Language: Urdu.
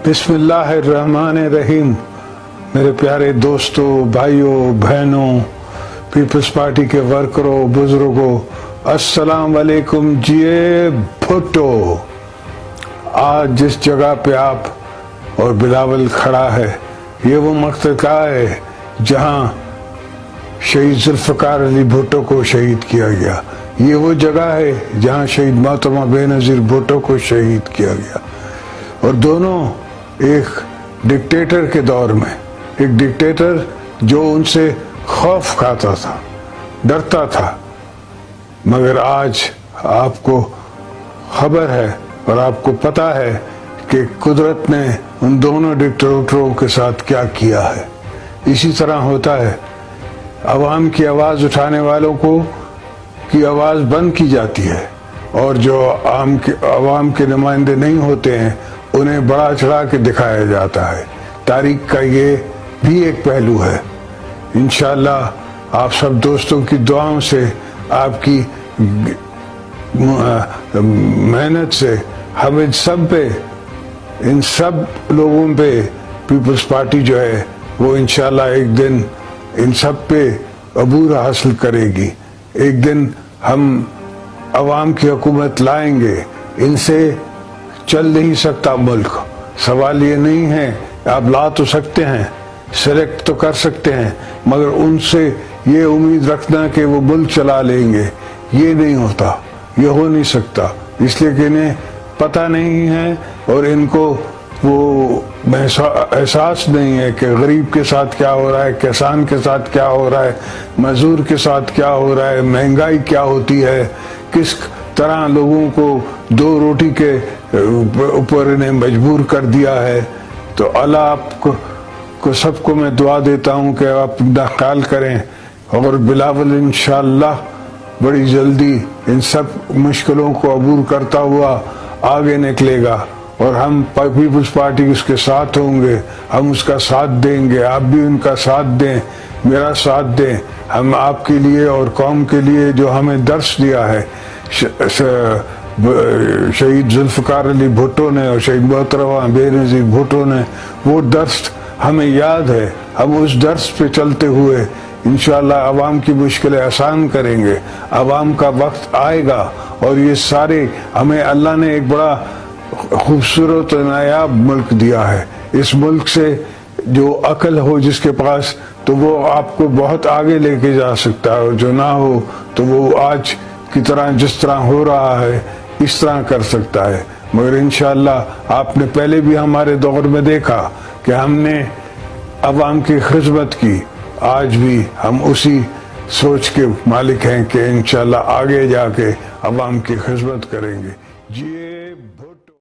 بسم اللہ الرحمن الرحیم۔ میرے پیارے دوستوں، بھائیوں، بہنوں، پیپلز پارٹی کے ورکروں، بزرگوں، السلام علیکم۔ جی بھٹو، آج جس جگہ پہ آپ اور بلاول کھڑا ہے، یہ وہ مقتل ہے جہاں شہید ذوالفقار علی بھٹو کو شہید کیا گیا۔ یہ وہ جگہ ہے جہاں شہید محترمہ بے نظیر بھٹو کو شہید کیا گیا۔ اور دونوں ایک ڈکٹیٹر کے دور میں، ایک ڈکٹیٹر جو ان سے خوف کھاتا تھا، ڈرتا تھا، مگر آج آپ کو خبر ہے اور آپ کو پتا ہے کہ قدرت نے ان دونوں ڈکٹیٹروں کے ساتھ کیا کیا ہے۔ اسی طرح ہوتا ہے، عوام کی آواز اٹھانے والوں کی آواز بند کی جاتی ہے، اور جو عوام کے نمائندے نہیں ہوتے ہیں انہیں بڑا چڑھا کے دکھایا جاتا ہے۔ تاریخ کا یہ بھی ایک پہلو ہے۔ انشاءاللہ آپ سب دوستوں کی دعاؤں سے، آپ کی محنت سے، ہم ان سب لوگوں پہ پیپلز پارٹی جو ہے وہ انشاءاللہ ایک دن ان سب پہ عبور حاصل کرے گی۔ ایک دن ہم عوام کی حکومت لائیں گے۔ ان سے چل نہیں سکتا ملک۔ سوال یہ نہیں ہے، آپ لا تو سکتے ہیں، سلیکٹ تو کر سکتے ہیں، مگر ان سے یہ امید رکھنا کہ وہ ملک چلا لیں گے، یہ نہیں ہوتا، یہ ہو نہیں سکتا۔ اس لیے کہ انہیں پتہ نہیں ہے اور ان کو وہ احساس نہیں ہے کہ غریب کے ساتھ کیا ہو رہا ہے، کسان کے ساتھ کیا ہو رہا ہے، مزدور کے ساتھ کیا ہو رہا ہے، مہنگائی کیا ہوتی ہے، کس طرح لوگوں کو دو روٹی کے اوپر انہیں مجبور کر دیا ہے۔ تو اللہ آپ کو سب کو میں دعا دیتا ہوں کہ آپ اپنا خیال کریں، اور بلاول انشاءاللہ بڑی جلدی ان سب مشکلوں کو عبور کرتا ہوا آگے نکلے گا، اور ہم پیپلز پارٹی اس کے ساتھ ہوں گے، ہم اس کا ساتھ دیں گے، آپ بھی ان کا ساتھ دیں، میرا ساتھ دیں۔ ہم آپ کے لیے اور قوم کے لیے جو ہمیں درس دیا ہے شہید ذوالفقار علی بھٹو نے اور شہید محترمہ بے نظیر بھٹو نے، وہ درس ہمیں یاد ہے۔ ہم اس درس پہ چلتے ہوئے انشاءاللہ عوام کی مشکلیں آسان کریں گے۔ عوام کا وقت آئے گا، اور یہ سارے ہمیں اللہ نے ایک بڑا خوبصورت و نایاب ملک دیا ہے۔ اس ملک سے جو عقل ہو جس کے پاس، تو وہ آپ کو بہت آگے لے کے جا سکتا ہے، اور جو نہ ہو تو وہ آج کی طرح جس طرح ہو رہا ہے اس طرح کر سکتا ہے۔ مگر انشاءاللہ آپ نے پہلے بھی ہمارے دور میں دیکھا کہ ہم نے عوام کی خدمت کی، آج بھی ہم اسی سوچ کے مالک ہیں کہ انشاءاللہ آگے جا کے عوام کی خدمت کریں گے۔ جی